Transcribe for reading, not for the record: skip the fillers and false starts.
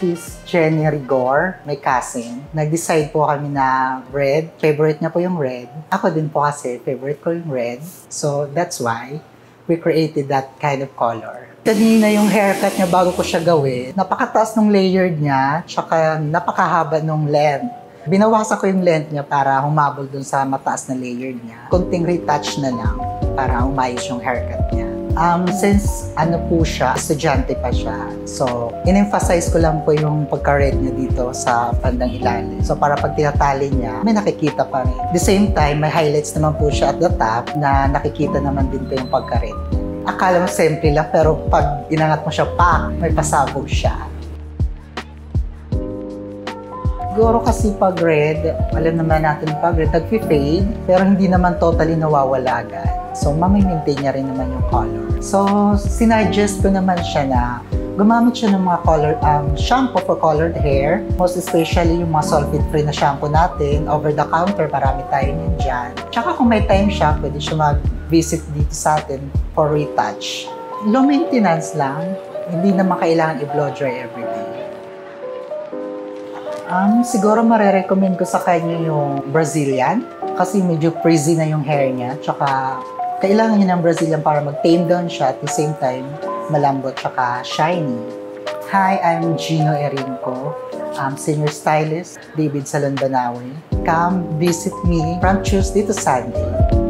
She's Jenny Rigor, may cousin. Nag-decide po kami na red. Favorite niya po yung red. Ako din po kasi, favorite ko yung red. So, that's why we created that kind of color. Kanina yung haircut niya bago ko siya gawin, napakataas ng layered niya, tsaka napakahaba ng length. Binawasan ko yung length niya para humabol dun sa mataas na layered niya. Kunting retouch na lang para umayos yung haircut niya. Since ano po siya, estudyante pa siya. So, in-emphasize ko lang po yung pagka-red niya dito sa bandang ilalim. So, para pag tinatali niya, may nakikita pa rin. At the same time, may highlights naman po siya at the top na nakikita naman din po yung pagka-red. Akala mo simple lang, pero pag inangat mo siya, may pasabog siya. Siguro kasi pag red, alam naman natin pag red, nag-fade, pero hindi naman totally nawawala agad. So, mamimaintain niya rin naman yung color. So, sinuggest ko naman siya na gumamit siya ng mga shampoo for colored hair. Most especially yung mga sulfate-free na shampoo natin. Over the counter, marami tayo niyan dyan. Tsaka kung may time siya, pwede siya mag-visit dito sa atin for retouch. Low maintenance lang. Hindi naman kailangan i-blow dry everyday. Siguro marerecommend ko sa kanya yung Brazilian. Kasi medyo frizzy na yung hair niya. Tsaka kailangan niya ng Brazilian para mag-tame down siya at the same time malambot tsaka shiny. Hi, I'm Gino Erinco. I'm senior stylist, David Salon Banawe. Come visit me from Tuesday to Sunday.